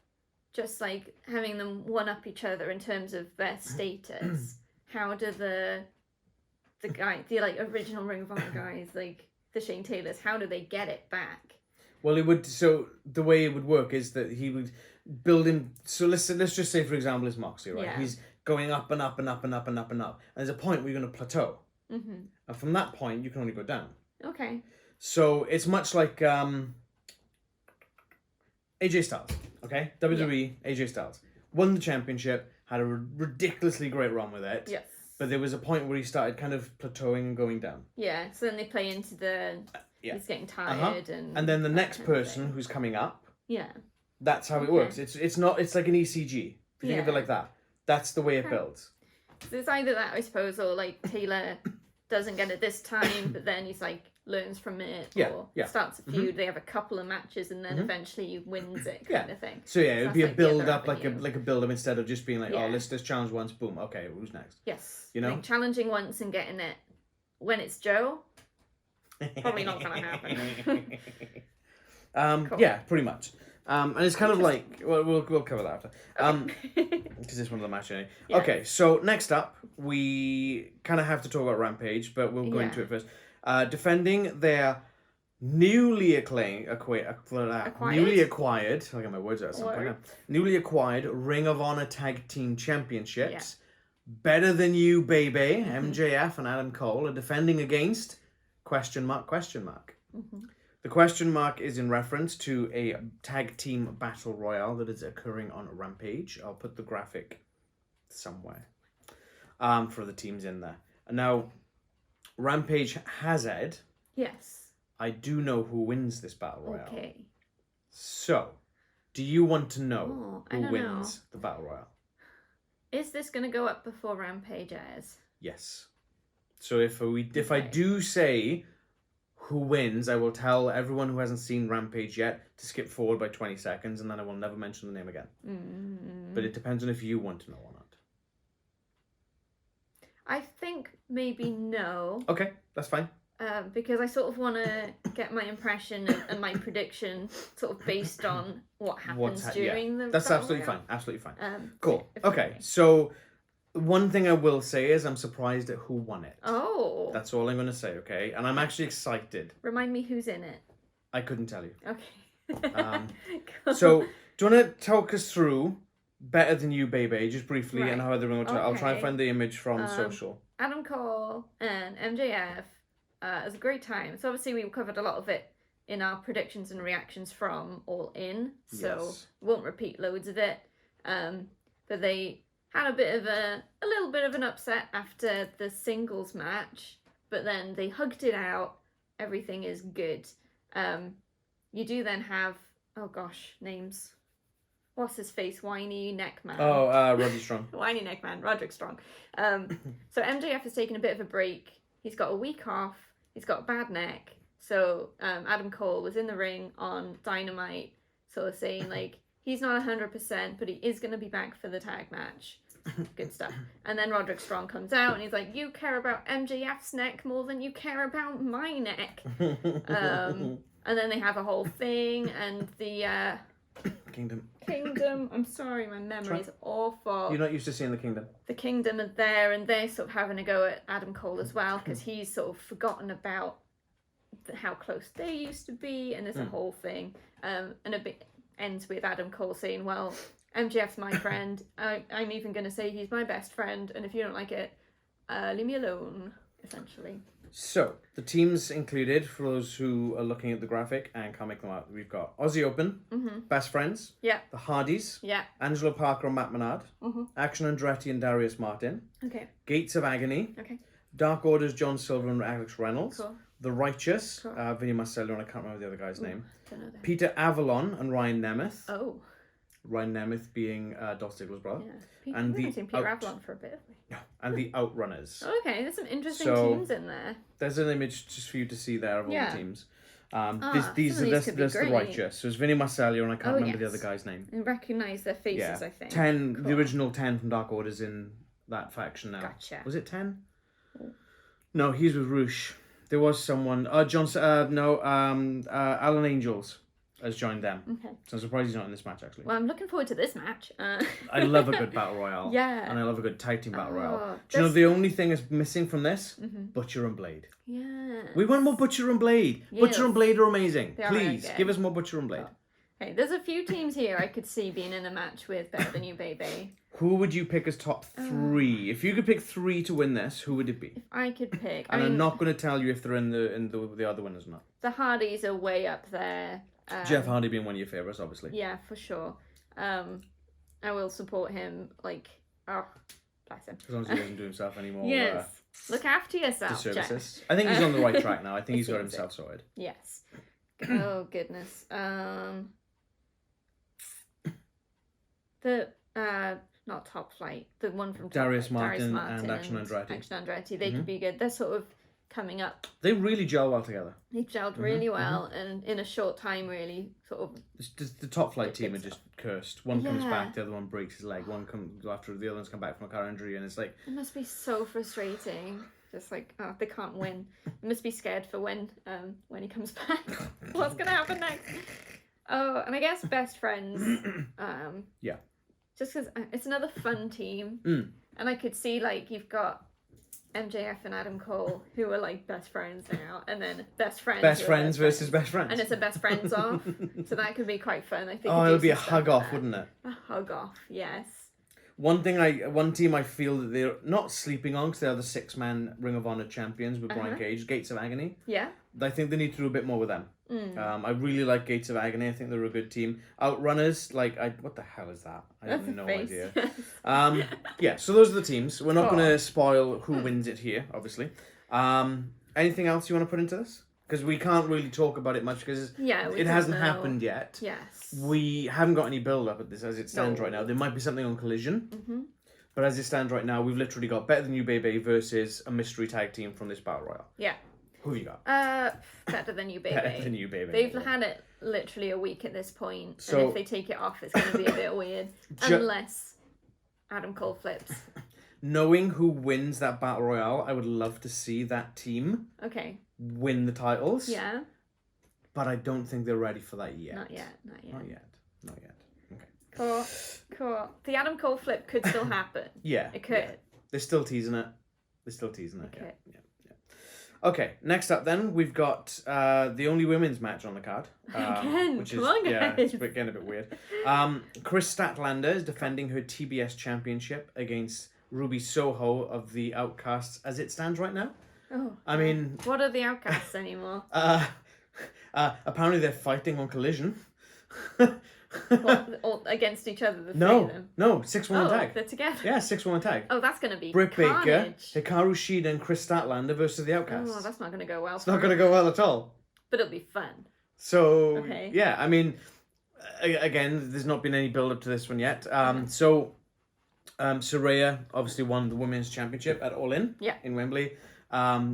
just like having them one up each other in terms of their status, how do the like original Ring of Honor guys, like the Shane Taylors, how do they get it back? Well, it would. So the way it would work is that he would build him. So let's just say, for example, it's Moxley, right? Yeah. He's going up and up and up and up and up and up. And there's a point where you're going to plateau, and from that point you can only go down. Okay. So it's much like AJ Styles, okay? WWE, AJ Styles. Won the championship, had a ridiculously great run with it. Yes. But there was a point where he started kind of plateauing and going down. Yeah, so then they play into the... He's getting tired and then the next person who's coming up... Yeah. That's how it works. It's not... It's like an ECG. If you think of it like that. That's the way it builds. So it's either that, I suppose, or like Taylor doesn't get it this time, but then he's like... learns from it or starts a feud. They have a couple of matches and then eventually he wins it kind of thing. So it would be a build up like a build up instead of just being like, let's challenge once, boom, okay, who's next? Yes. You know? Like challenging once and getting it when it's Joe, probably not gonna happen. Cool. Yeah, pretty much. And it's kind of like we'll cover that after. Because it's one of the matches anyway. Yeah. Okay, so next up we kind of have to talk about Rampage, but we'll go into it first. Defending their newly acquired. I get my words out at some point now. Newly acquired Ring of Honor Tag Team Championships. Yeah. Better Than You, baby. MJF and Adam Cole are defending against ? The question mark is in reference to a tag team battle royale that is occurring on Rampage. I'll put the graphic somewhere for the teams in there. Now, Rampage has Ed. Yes. I do know who wins this battle royale. Okay. So, do you want to know who wins the battle royale? Is this going to go up before Rampage airs? Yes. So if I do say who wins, I will tell everyone who hasn't seen Rampage yet to skip forward by 20 seconds, and then I will never mention the name again. But it depends on if you want to know or not. I think maybe no. Okay, that's fine. Because I sort of want to get my impression and my prediction sort of based on what happens during the That's absolutely fine. Absolutely fine. Cool. Okay, so one thing I will say is I'm surprised at who won it. Oh. That's all I'm going to say, okay? And I'm actually excited. Remind me who's in it. I couldn't tell you. Okay. Cool. So, do you want to talk us through Better Than You, baby, just briefly, and how everyone will try. I'll try and find the image from social. Adam Cole and MJF. It was a great time. So obviously we covered a lot of it in our predictions and reactions from All In. So won't repeat loads of it. But they had a little bit of an upset after the singles match. But then they hugged it out. Everything is good. You do then have, names. what's his face, whiny neck man. Oh, Roddy Strong. Whiny neck man, Roderick Strong. So MJF has taken a bit of a break. He's got a week off. He's got a bad neck. So Adam Cole was in the ring on Dynamite, sort of saying like he's not 100%, but he is going to be back for the tag match. Good stuff. And then Roderick Strong comes out and he's like, you care about MJF's neck more than you care about my neck. And then they have a whole thing, and the Kingdom. I'm sorry, my memory is awful. You're not used to seeing the Kingdom. The Kingdom are there, and they're sort of having a go at Adam Cole as well, because he's sort of forgotten about how close they used to be, and there's a whole thing. And a bit ends with Adam Cole saying, well, MJF's my friend. I'm even going to say he's my best friend, and if you don't like it, leave me alone, essentially. So, the teams included, for those who are looking at the graphic and can't make them out, we've got Aussie Open, Best Friends, Yeah. the Hardys, Yeah. Angelo Parker and Matt Menard, Action Andretti and Darius Martin, Okay. Gates of Agony, Okay. Dark Order's John Silver and Alex Reynolds, Cool. The Righteous, Cool. Vinny Marcello, and I can't remember the other guy's name, Don't know that. Peter Avalon and Ryan Nemeth, Oh. Ryan Nemeth being Dolph Ziggler's brother, Yeah. And We've the seen Peter out- Avalon for a bit. and the Outrunners. Okay, there's some interesting So- teams in there. There's an image just for you to see there of all Yeah. the teams. some of There's these could be the great. Righteous. So it's Vinny Marcello and I can't Oh, remember the yes. other guy's name. And recognise their faces, I think. 10, Cool. the original 10 from Dark Order's in that faction now. Gotcha. Was it 10? No, he's with Roosh. There was someone, Alan Angels has joined them. Okay. So I'm surprised he's not in this match, actually. Well, I'm looking forward to this match. I love a good Battle Royale. Yeah. And I love a good tag team Battle Royale. Oh, Do you know this- the only thing that's missing from this? Butcher and Blade. Yeah. We want more Butcher and Blade. Yes. Butcher and Blade are amazing. They are very Please, good. give us more Butcher and Blade. Okay, there's a few teams here I could see being in a match with Better Than You, Baby. Who would you pick as top 3? If you could pick 3 to win this, who would it be? I could pick. And I'm not going to tell you if they're in the other winners or not. The Hardys are way up there. Jeff Hardy being one of your favourites, obviously. Yeah, for sure. I will support him. Like, oh, bless him. As long as he doesn't do himself anymore. Yes. Look after yourself, Disservices. Jeff. I think he's on the right track now. I think It he's got seems himself sorted. Yes. Oh goodness. The not Top Flight. The one from Darius Top Flight, Martin and Action Andretti. Action Andretti. They could be good. They're sort of coming up. They really gel well together. They've gelled really well, and in a short time, really sort of. The top flight team are Good just cursed. One comes Yeah. back, the other one breaks his leg. One comes after the other one's come back from a car injury, and it's like It must be so frustrating. Just like, oh, they can't win. They must be scared for when he comes back. What's gonna happen next? Oh, and I guess Best Friends. Yeah. Just because it's another fun team, and I could see like you've got MJF and Adam Cole who are like best friends now, and then best friends. best who are friends versus best friends. and it's a best friends off, so that could be quite fun. I think. Oh, it'll be a hug off, wouldn't it? A hug off, yes. One team I feel that they're not sleeping on because they are the 6-man Ring of Honor champions with Brian Cage, Gates of Agony. Yeah. I think they need to do a bit more with them. I really like Gates of Agony. I think they're a good team. Outrunners, what the hell is that? I have no idea. Yeah, so those are the teams. We're not going to spoil who wins it here, obviously. Anything else you want to put into this? Because we can't really talk about it much because it hasn't happened yet. Yes. We haven't got any build up at this as it stands right now. There might be something on Collision. But as it stands right now, we've literally got Better Than You Baby versus a mystery tag team from this Battle Royale. Yeah. Who have you got? Better Than You, Baby. Better Than You Baby. They've had it literally a week at this point, So- and if they take it off, it's going to be a bit weird. Unless Adam Cole flips. Knowing who wins that Battle Royale, I would love to see that team Okay. win the titles. Yeah. But I don't think they're ready for that yet. Not yet. Not yet. Not yet. Not yet. Okay. Cool. Cool. The Adam Cole flip could still happen. Yeah. It could. Yeah. They're still teasing it. Okay. Yeah. Okay, next up then, we've got the only women's match on the card. Again, which come is, on, yeah, guys. it's getting a bit weird. Chris Statlander is defending her TBS championship against Ruby Soho of the Outcasts as it stands right now. Oh. I mean... What are the Outcasts anymore? Apparently they're fighting on Collision. What, all against each other, the three of them? No, 6-woman tag. They're together. Yeah, 6-woman tag. Oh, that's going to be Britt Baker, carnage. Hikaru Shida and Chris Statlander versus the Outcasts. Oh, that's not going to go well. It's not going to go well at all. But it'll be fun. So, Okay. yeah, I mean, again, there's not been any build up to this one yet. So Saraya obviously won the women's championship at Allin in Wembley.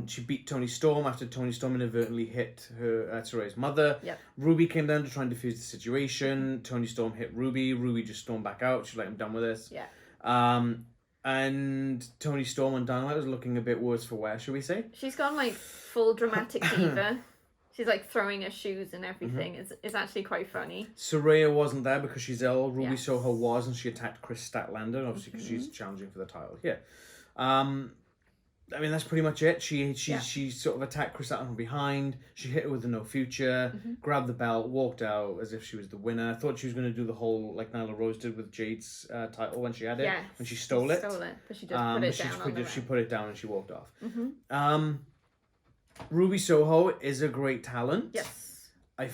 She beat Toni Storm after Toni Storm inadvertently hit her Saraya's mother. Yep. Ruby came down to try and defuse the situation. Toni Storm hit Ruby. Ruby just stormed back out. She's like, I'm done with this. Yeah. And Toni Storm on Dynamite was looking a bit worse for wear, should we say? She's gone like full dramatic diva. She's like throwing her shoes and everything. It's actually quite funny. Saraya wasn't there because she's ill. Ruby Yes. Soho was, and she attacked Chris Statlander, obviously because she's challenging for the title. Yeah. I mean, that's pretty much it. She sort of attacked Chris Statlander from behind. She hit her with the no future, grabbed the belt, walked out as if she was the winner. Thought she was going to do the whole, like Nyla Rose did with Jade's title when she had it. When she stole it. But she just put it down She put it down and she walked off. Ruby Soho is a great talent. Yes. I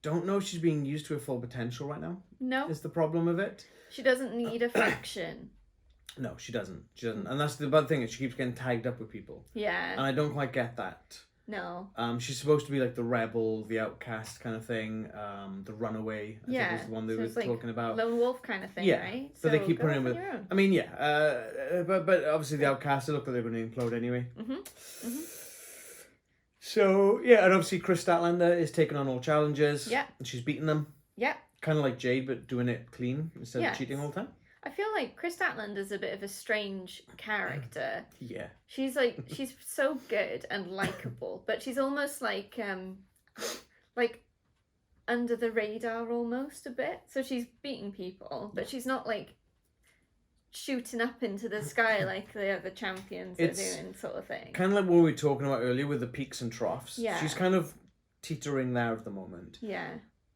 don't know if she's being used to her full potential right now. No. Is the problem of it. She doesn't need a faction. No, she doesn't. She doesn't. And that's the bad thing, is she keeps getting tagged up with people. Yeah. And I don't quite get that. No. She's supposed to be like the rebel, the outcast kind of thing. The runaway, I think was the one they were talking about. Lone wolf kind of thing, right? But they keep putting in with... I mean, but obviously the outcast, they look like they're going to implode anyway. So, yeah, and obviously Chris Statlander is taking on all challengers. Yeah. And she's beating them. Yeah. Kind of like Jade, but doing it clean instead of cheating all the time. I feel like Chris Statlander's a bit of a strange character. Yeah. She's so good and likable, but she's almost like under the radar almost a bit. So she's beating people, but she's not like shooting up into the sky like the other champions are doing, sort of thing. Kind of like what we were talking about earlier with the peaks and troughs. Yeah. She's kind of teetering there at the moment. Yeah.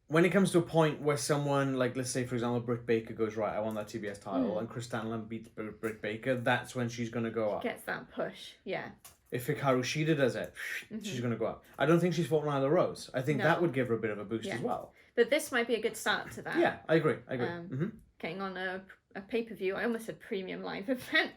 When it comes to a point where someone, like, let's say, for example, Britt Baker goes, right, I want that TBS title, and Chris Statlander beats Britt Baker, that's when she's going to go up. Gets that push, yeah. If Hikaru Shida does it, she's going to go up. I don't think she's fought Nyla Rose. I think that would give her a bit of a boost as well. But this might be a good start to that. Yeah, I agree. Getting on a pay-per-view, I almost said premium live event.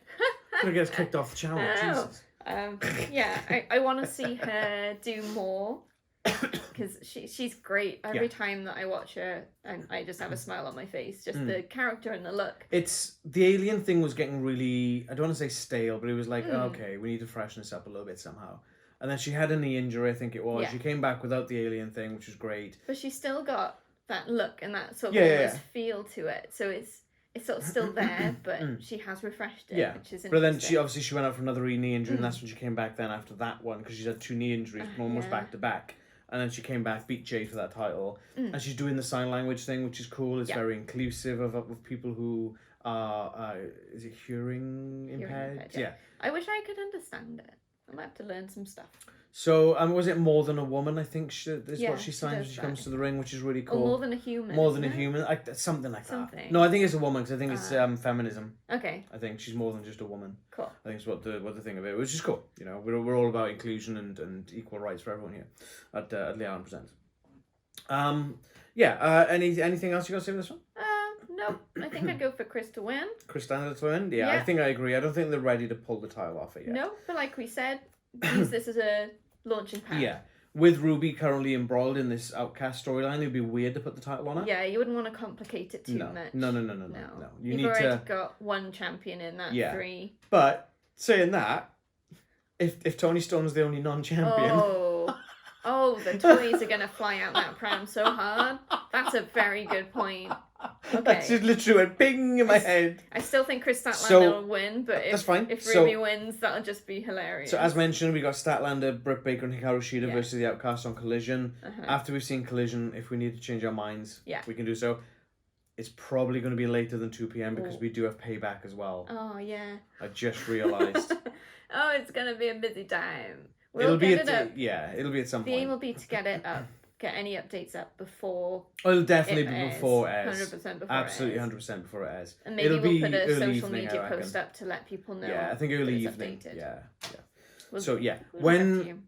Gonna get us kicked off the channel, Jesus. I want to see her do more. Because she's great. Every time that I watch her, and I just have a smile on my face. Just the character and the look. It's the alien thing was getting really, I don't want to say stale, but it was like, okay, we need to freshen this up a little bit somehow. And then she had a knee injury, I think it was. She came back without the alien thing, which was great. But she still got that look and that sort of almost feel to it. So it's sort of still there, but she has refreshed it, which is interesting. But then she went out for another knee injury, and that's when she came back then after that one, because she's had 2 knee injuries, almost back to back. And then she came back, beat Jade for that title. And she's doing the sign language thing, which is cool. It's very inclusive of people who are, is it hearing impaired? Yeah. I wish I could understand it. I might have to learn some stuff. So, was it more than a woman, I think, is what she signs when she comes to the ring, which is really cool. Or more than a human. More than a human. Something like that. No, I think it's a woman, because I think it's feminism. Okay. I think she's more than just a woman. Cool. I think it's what the thing of it, which is cool. You know, we're all about inclusion and equal rights for everyone here at Leanne Presents. Anything else you got to say with this one? No, I think I'd go for Chris to win. Chris Statlander to win? Yeah, I think I agree. I don't think they're ready to pull the title off it yet. No, but like we said, use this as a launching pad. Yeah. With Ruby currently embroiled in this Outcast storyline, it'd be weird to put the title on it. Yeah, you wouldn't want to complicate it too much. No. You've already got one champion in that 3. But saying that, if Toni Storm's the only non-champion... Oh, the toys are going to fly out that pram so hard. That's a very good point. Okay. That just literally went ping in my head. I still think Chris Statlander will win, but if Ruby wins, that'll just be hilarious. So as mentioned, we got Statlander, Britt Baker and Hikaru Shida versus the Outcasts on Collision. After we've seen Collision, if we need to change our minds, we can do so. It's probably going to be later than 2 p.m. because we do have Payback as well. Oh, yeah. I just realised. It's going to be a busy time. It'll be at some point. The aim will be to get it up, get any updates up before. Oh, it'll definitely be before it airs. 100% before Absolutely, it airs. 100% before it airs. And maybe we'll put a social media post up to let people know. Yeah, I think early evening. Updated. Yeah. When.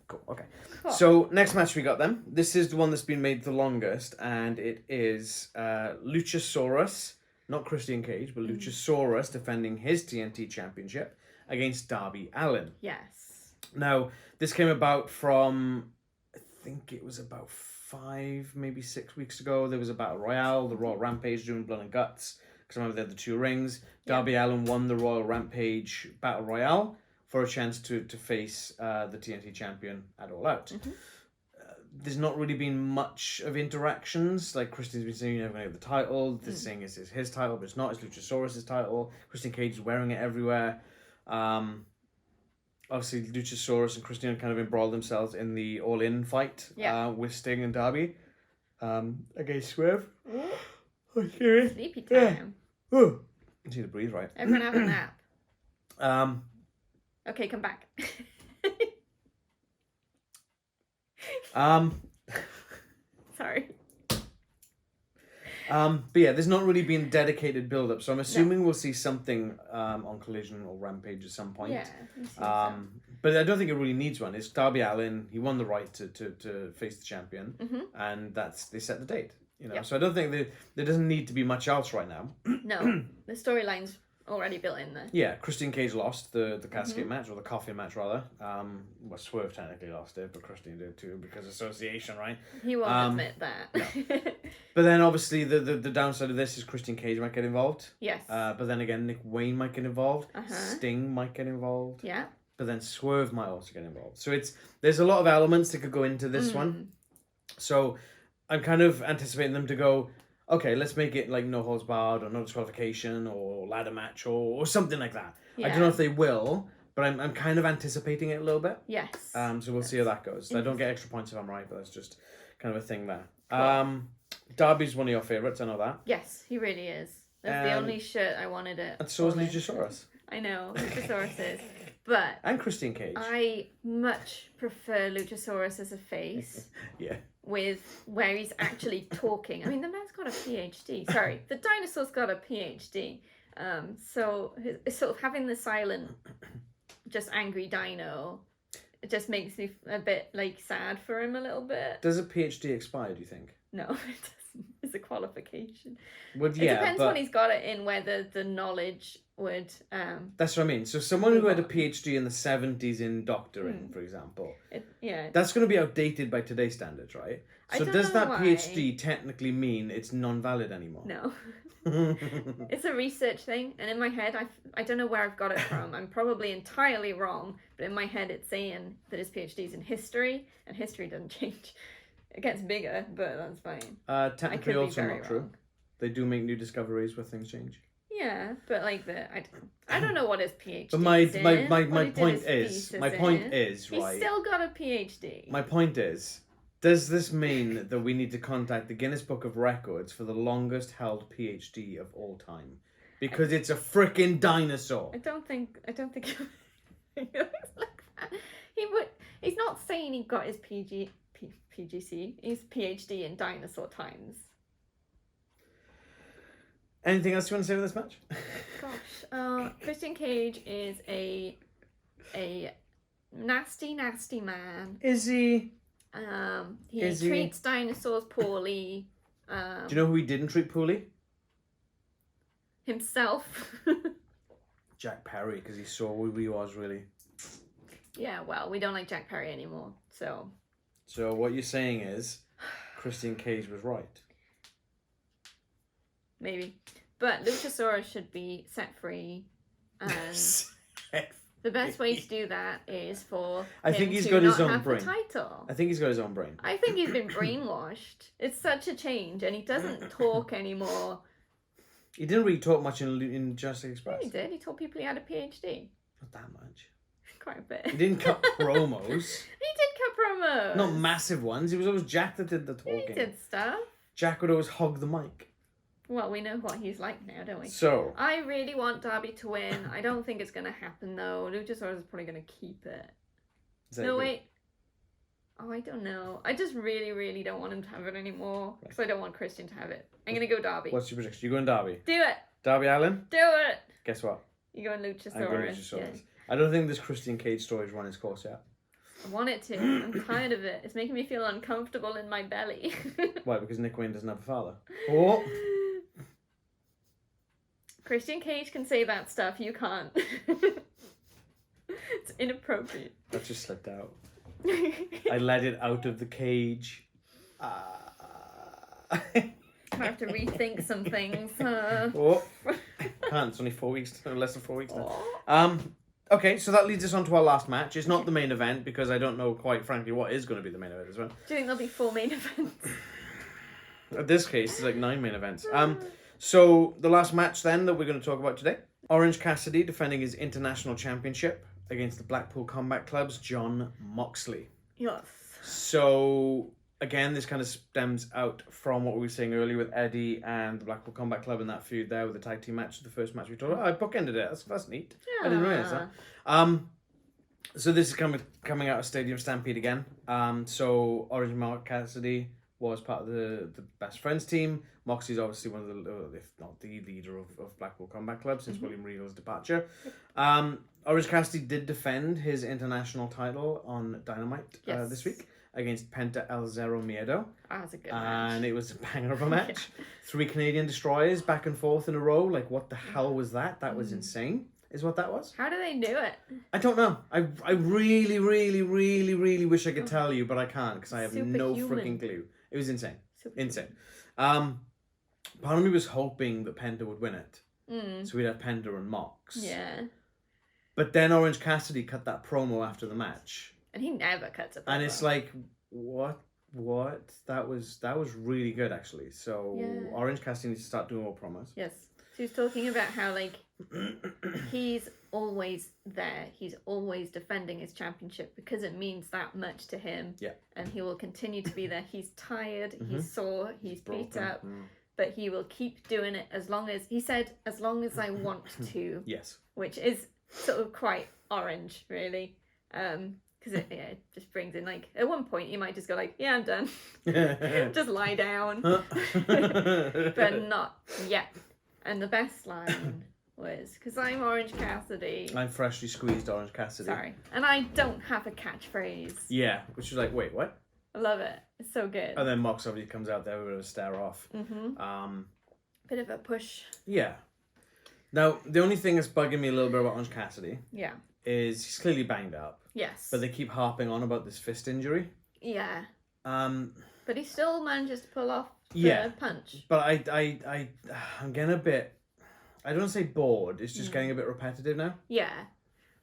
Cool. Okay. Cool. So next match we got then. This is the one that's been made the longest, and it is Luchasaurus, not Christian Cage, but Luchasaurus defending his TNT Championship against Darby Allin. Yes. Now, this came about from, I think it was about 5, maybe 6 weeks ago. There was a battle royale, the Royal Rampage doing Blood and Guts. Because I remember they had the 2 rings. Darby Allin won the Royal Rampage battle royale for a chance to face the TNT champion at All Out. There's not really been much of interactions. Like Christian's been saying, you're never going to get the title. This thing is his title, but it's not. It's Luchasaurus' title. Christian Cage is wearing it everywhere. Obviously, Luchasaurus and Christian kind of embroiled themselves in the All-In fight with Sting and Darby against Swerve. Sleepy time. You need to breathe right. Everyone have a nap. Okay, come back. Sorry. But yeah, there's not really been dedicated build-up, so I'm assuming we'll see something on Collision or Rampage at some point. Yeah. But I don't think it really needs one. It's Darby Allin. He won the right to face the champion, and they set the date. You know, so I don't think there doesn't need to be much else right now. No, the storyline's already built in there. Yeah, Christian Cage lost the casket match, or the coffin match rather. Well, Swerve technically lost it, but Christian did too because association, right? He won't admit that. No. But then obviously the downside of this is Christian Cage might get involved. Yes. But then again, Nick Wayne might get involved. Sting might get involved. Yeah. But then Swerve might also get involved. So there's a lot of elements that could go into this one. So I'm kind of anticipating them to go, okay, let's make it like no holds barred or no disqualification or ladder match or something like that. Yeah. I don't know if they will, but I'm kind of anticipating it a little bit. Yes. So we'll see how that goes. I don't get extra points if I'm right, but that's just kind of a thing there. Cool. Darby's one of your favourites, I know that. Yes, he really is. That's the only shirt I wanted it. And so is Luchasaurus. I know, Luchasaurus is. But and Christian Cage. I much prefer Luchasaurus as a face. Yeah. With where he's actually talking. I mean, the man's got a PhD. Sorry, the dinosaur's got a PhD. So it's sort of having the silent, just angry dino, it just makes me a bit like sad for him a little bit. Does a PhD expire, do you think? No, it doesn't. It's a qualification. Well, yeah, it depends when he's got it in, whether the knowledge would... That's what I mean. So someone who had a PhD in the 70s in doctoring, for example, that's going to be outdated by today's standards, right? So does that PhD technically mean it's non-valid anymore? No. It's a research thing, and in my head, I don't know where I've got it from. I'm probably entirely wrong, but in my head it's saying that his PhD's in history, and history doesn't change. It gets bigger, but that's fine. Technically also not true. They do make new discoveries where things change. Yeah, but like I don't know what his PhD is. But my point is right. He's still got a PhD. My point is, does this mean that we need to contact the Guinness Book of Records for the longest held PhD of all time? Because it's a freaking dinosaur. I don't think he looks like that. He's not saying he got his PGC. He's PhD in dinosaur times. Anything else you want to say with this match? Gosh, Christian Cage is a nasty man. Is he? He treats dinosaurs poorly. Do you know who he didn't treat poorly? Himself. Jack Perry, because he saw who he was, really. Yeah, well, we don't like Jack Perry anymore, so... So what you're saying is Christian Cage was right. Maybe. But Luchasaurus should be set free, and the best way to do that is for him to not have the title. I think he's got his own brain. I think he's been brainwashed. It's such a change, and he doesn't talk anymore. He didn't really talk much in Jurassic Express. Yeah, he did. He told people he had a PhD. Not that much. Quite a bit. He didn't cut promos. He did cut promos. Not massive ones. It was always Jack that did the talking. He did stuff. Jack would always hog the mic. Well, we know what he's like now, don't we? So I really want Darby to win. I don't think it's going to happen, though. Luchasaurus is probably going to keep it. No, wait. Oh, I don't know. I just really, really don't want him to have it anymore. Because I don't want Christian to have it. I'm going to go Darby. What's your prediction? You going Darby? Do it. Darby Allin? Do it. Guess what? You're going Luchasaurus. I'm going Luchasaurus. Yeah. I don't think this Christian Cage story's run its course yet. I want it to. I'm tired of it. It's making me feel uncomfortable in my belly. Why? Because Nick Wayne doesn't have a father. Oh. Christian Cage can say that stuff. You can't. It's inappropriate. That just slipped out. I let it out of the cage. I have to rethink some things. Oh, can't. It's only 4 weeks, less than 4 weeks now. Oh. Okay, so that leads us on to our last match. It's not the main event because I don't know, quite frankly, what is going to be the main event as well. Do you think there'll be 4 main events? In this case, it's like 9 main events. So the last match then that we're going to talk about today, Orange Cassidy defending his international championship against the Blackpool Combat Club's Jon Moxley. Yes. So again, this kind of stems out from what we were saying earlier with Eddie and the Blackpool Combat Club and that feud there with the tag team match, the first match we talked about. I bookended it. That's neat. Yeah. I didn't realize that. So this is coming out of Stadium Stampede again. So Orange Cassidy was part of the Best Friends team. Moxley's obviously one of the, if not the leader of Blackpool Combat Club since William Regal's departure. Orange Cassidy did defend his international title on Dynamite this week against Penta El Zero Miedo. That was a good match. And it was a banger of a match. 3 Canadian destroyers back and forth in a row. Like, what the hell was that? That was insane, is what that was. How do they do it? I don't know. I really, really, really, really wish I could tell you, but I can't because I have no freaking clue. It was insane. Insane. Part of me was hoping that Penta would win it. So we'd have Penta and Mox. Yeah. But then Orange Cassidy cut that promo after the match. And he never cuts a promo. And it's like, what? That was really good, actually. So Orange Cassidy needs to start doing more promos. Yes. So he's talking about how, like, he's always there. He's always defending his championship because it means that much to him. Yeah. And he will continue to be there. He's tired. He's sore. He's beat up. But he will keep doing it as long as, he said, as long as I want to. Yes. Which is sort of quite Orange, really. Because it just brings in, like, at one point you might just go like, yeah, I'm done. Just lie down. But not yet. And the best line was, because I'm Orange Cassidy. I'm freshly squeezed Orange Cassidy. Sorry. And I don't have a catchphrase. Yeah, which was like, wait, what? I love it. It's so good. And then Mox obviously comes out there with a bit of a stare off. Bit of a push. Yeah. Now, the only thing that's bugging me a little bit about Orange Cassidy is he's clearly banged up. Yes. But they keep harping on about this fist injury. Yeah. But he still manages to pull off the punch. But I'm getting a bit, I don't want to say bored, it's just getting a bit repetitive now. Yeah.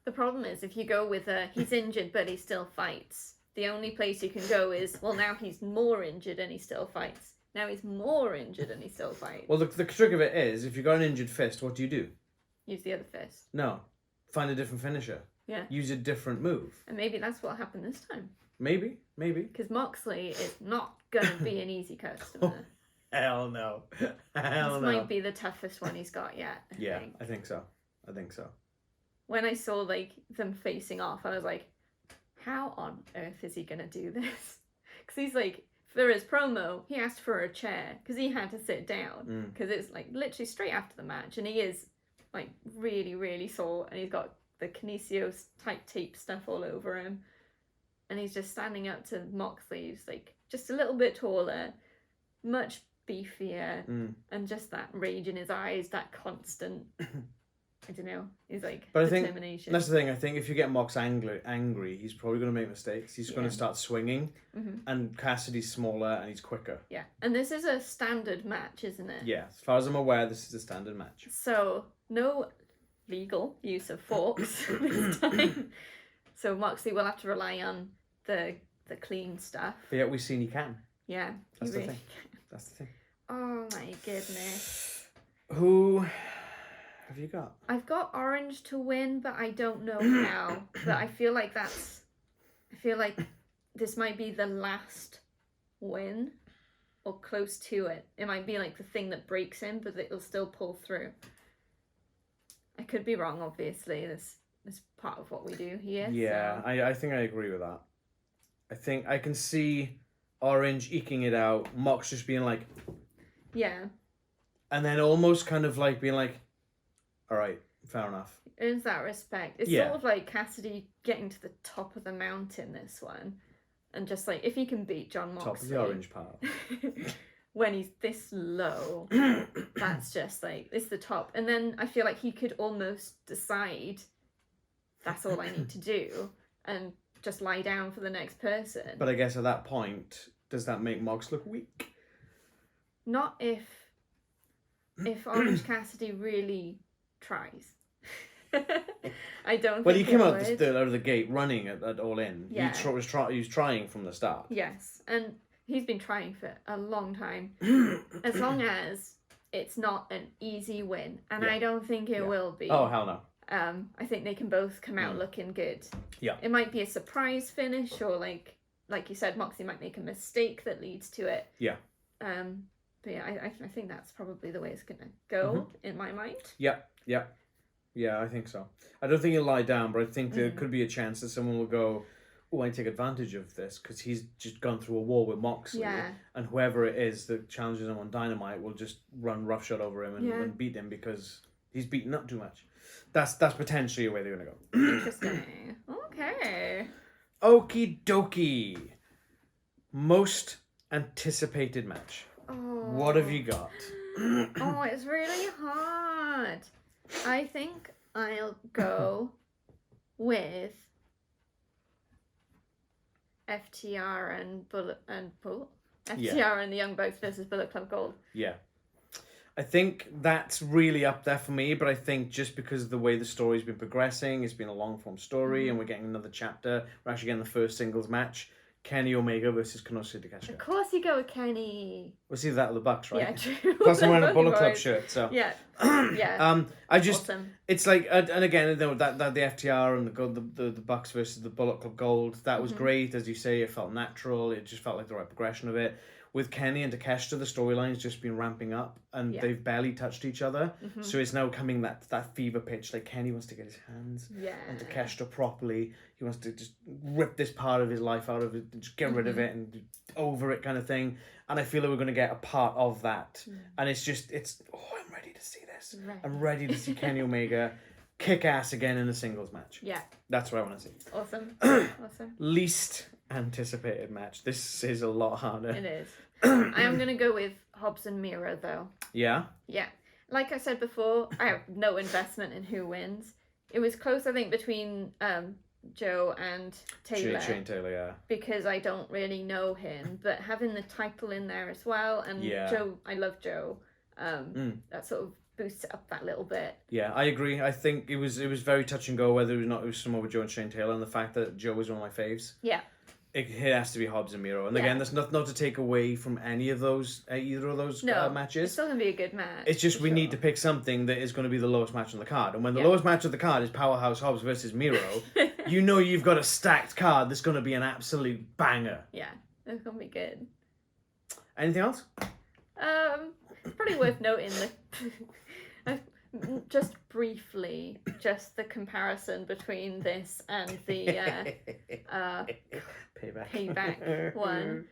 The problem is if you go with he's injured but he still fights, the only place you can go is, well, now he's more injured and he still fights. Now he's more injured and he still fights. Well, the trick of it is, if you've got an injured fist, what do you do? Use the other fist. No. Find a different finisher. Yeah. Use a different move. And maybe that's what happened this time. Maybe. Because Moxley is not going to be an easy customer. Hell no. This might be the toughest one he's got yet. I think so. When I saw like them facing off, I was like, how on earth is he going to do this? Because he's like, for his promo, he asked for a chair because he had to sit down because it's like literally straight after the match and he is like really, really sore and he's got the Kinesio type tape stuff all over him and he's just standing up to Moxley, who's like just a little bit taller, much beefier, and just that rage in his eyes, that constant, I don't know, he's like, but determination. I think that's the thing. I think if you get Mox angry, he's probably going to make mistakes. He's going to start swinging, and Cassidy's smaller and he's quicker. Yeah, and this is a standard match, isn't it? Yeah, as far as I'm aware, this is a standard match. So no legal use of forks this time. So Moxley will have to rely on the clean stuff. But yet we've seen he can. Yeah, that's the thing. That's the thing. Oh my goodness. Who have you got? I've got Orange to win, but I don't know how. But I feel like this might be the last win or close to it. It might be like the thing that breaks him, but it'll still pull through. I could be wrong, obviously. This is part of what we do here. Yeah, so. I think I agree with that. I think I can see Orange eking it out, Mox just being like... Yeah. And then almost kind of like being like, all right, fair enough. Earns that respect. It's sort of like Cassidy getting to the top of the mountain, this one. And just like, if he can beat Jon Moxley... Top of the orange part. When he's this low, that's just like, it's the top. And then I feel like he could almost decide, that's all I need to do. And just lie down for the next person. But I guess at that point, does that make Mox look weak? Not if Orange Cassidy really tries. I don't. Well, think he came it out would. out of the gate running at All In. Yeah. He was trying from the start. Yes, and he's been trying for a long time. As long as it's not an easy win, and I don't think it will be. Oh, hell no. I think they can both come out looking good. Yeah. It might be a surprise finish, or like you said, Moxie might make a mistake that leads to it. Yeah. But yeah, I think that's probably the way it's gonna go in my mind. Yeah, I think so. I don't think he'll lie down, but I think there could be a chance that someone will go, oh, I take advantage of this, because he's just gone through a war with Moxley, and whoever it is that challenges him on Dynamite will just run roughshod over him and beat him because he's beaten up too much. That's potentially a way they're going to go. Interesting. Okay. Okie dokie. Most anticipated match. Oh. What have you got? Oh, it's really hard. I think I'll go with FTR and FTR and the Young Bucks versus Bullet Club Gold. Yeah. I think that's really up there for me, but I think just because of the way the story's been progressing, it's been a long form story, and we're getting another chapter. We're actually getting the first singles match. Kenny Omega versus Konosuke Takeshita. Of course you go with Kenny. We'll see that at the Bucks, right? Yeah, true. Plus I'm wearing a Bullet Club shirt, so yeah. Yeah. I just awesome. It's like, and again, you know, that the FTR and the Bucks versus the Bullet Club Gold, that was great. As you say, it felt natural. It just felt like the right progression of it. With Kenny and Takeshita, the storyline's just been ramping up, and they've barely touched each other. So it's now coming that fever pitch. Like, Kenny wants to get his hands on Takeshita properly. He wants to just rip this part of his life out of it, just get rid of it and over it kind of thing. And I feel that we're going to get a part of that. And it's I'm ready to see this. Right. I'm ready to see Kenny Omega kick ass again in a singles match. Yeah. That's what I want to see. Awesome. Awesome. Least anticipated match. This is a lot harder. It is. I am going to go with Hobbs and Miro, though. Yeah? Yeah. Like I said before, I have no investment in who wins. It was close, I think, between Joe and Taylor. Shane Taylor, yeah. Because I don't really know him. But having the title in there as well, and Joe, I love Joe. That sort of boosts it up that little bit. Yeah, I agree. I think it was very touch and go whether it was someone with Joe and Shane Taylor, and the fact that Joe was one of my faves. Yeah. It has to be Hobbs and Miro. And again, that's not to take away from either of those matches. It's still going to be a good match. It's just we need to pick something that is going to be the lowest match on the card. And when the lowest match on the card is Powerhouse Hobbs versus Miro, you know you've got a stacked card that's going to be an absolute banger. Yeah, it's going to be good. Anything else? It's probably worth noting that just briefly, just the comparison between this and the payback one.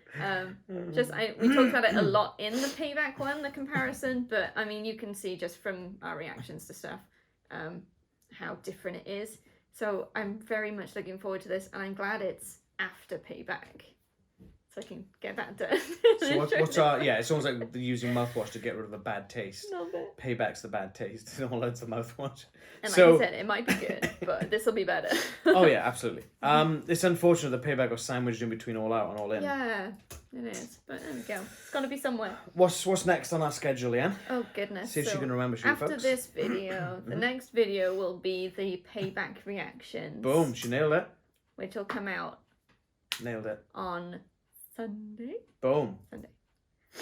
We talked about it a lot in the payback one, the comparison, but I mean you can see just from our reactions to stuff how different it is. So I'm very much looking forward to this, and I'm glad it's after payback. So I can get that done. So what's our... Yeah, it's almost like using mouthwash to get rid of the bad taste. A little bit. Payback's the bad taste. All that's the mouthwash. And like I said, it might be good, but this will be better. Oh yeah, absolutely. It's unfortunate that Payback was sandwiched in between All Out and All In. Yeah, it is. But there we go. It's got to be somewhere. What's next on our schedule, Leanne? Oh goodness. See if she can remember, after folks. This video, the next video will be the Payback reactions. Boom, she nailed it. Which will come out. Nailed it. On Sunday. Boom. Sunday.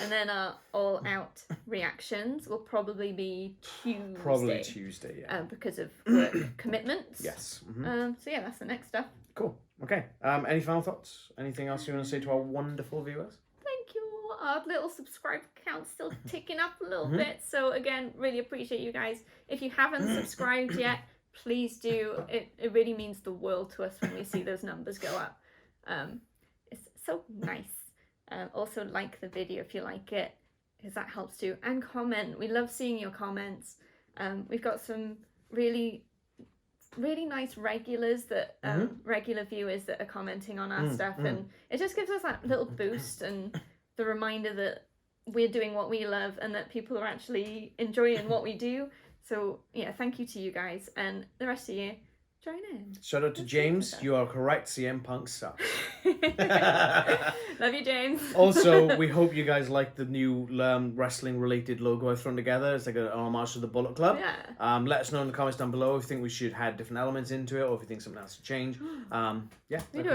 And then our all out reactions will probably be Tuesday. Probably Tuesday, yeah. Because of work commitments. Yes. So yeah, that's the next stuff. Cool. Okay. Any final thoughts? Anything else you want to say to our wonderful viewers? Thank you. Our little subscribe count's still ticking up a little bit. So again, really appreciate you guys. If you haven't subscribed yet, please do. It really means the world to us when we see those numbers go up. It's so nice. Also like the video if you like it, because that helps too, and comment. We love seeing your comments. We've got some really nice regulars that regular viewers that are commenting on our stuff, and it just gives us that little boost and the reminder that we're doing what we love and that people are actually enjoying what we do. So yeah, thank you to you guys, and the rest of you join in. Shout out to James. You are correct. CM Punk sucks. Love you, James. Also, we hope you guys like the new wrestling-related logo I've thrown together. It's like an homage to the Bullet Club. Yeah. Let us know in the comments down below if you think we should add different elements into it, or if you think something else should change. Yeah. We do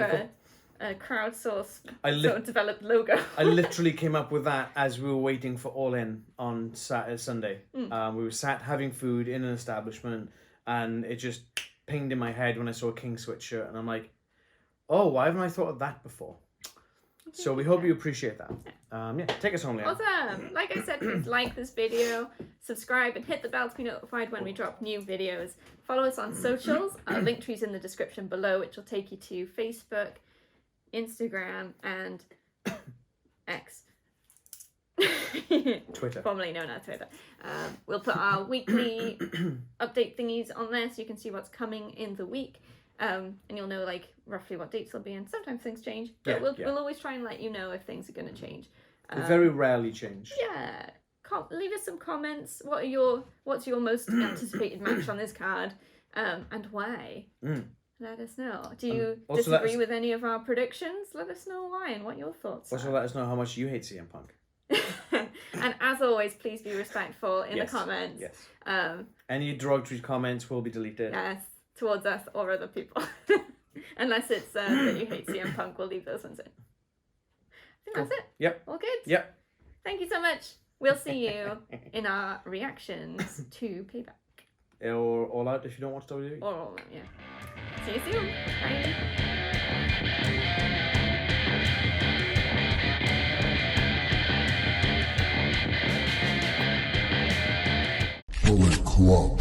a crowdsourced sort of developed logo. I literally came up with that as we were waiting for Allin on Sunday. We were sat having food in an establishment, and it just pinged in my head when I saw a King sweatshirt, and I'm like, oh, why haven't I thought of that before? So we hope you appreciate that. Yeah, take us home, Leanne. Awesome. Like I said, please like this video, subscribe, and hit the bell to be notified when we drop new videos. Follow us on socials. Our link tree's in the description below, which will take you to Facebook, Instagram, and X. Twitter. Formerly known as Twitter. We'll put our weekly update thingies on there so you can see what's coming in the week. And you'll know like roughly what dates they'll be in. Sometimes things change, but we'll always try and let you know if things are going to change. They very rarely change. Yeah. Leave us some comments. What's your most anticipated match on this card, and why? Let us know. Do you disagree with any of our predictions? Let us know why and what your thoughts also are. Let us know how much you hate CM Punk. And as always, please be respectful in the comments. Yes. Any derogatory comments will be deleted. Yes, towards us or other people. Unless it's that you hate CM Punk, we'll leave those ones in. I think that's it. Yep. All good? Yep. Thank you so much. We'll see you in our reactions to Payback. Or All Out if you don't watch WWE. Or All Out, yeah. See you soon. Bye. Bullet Club.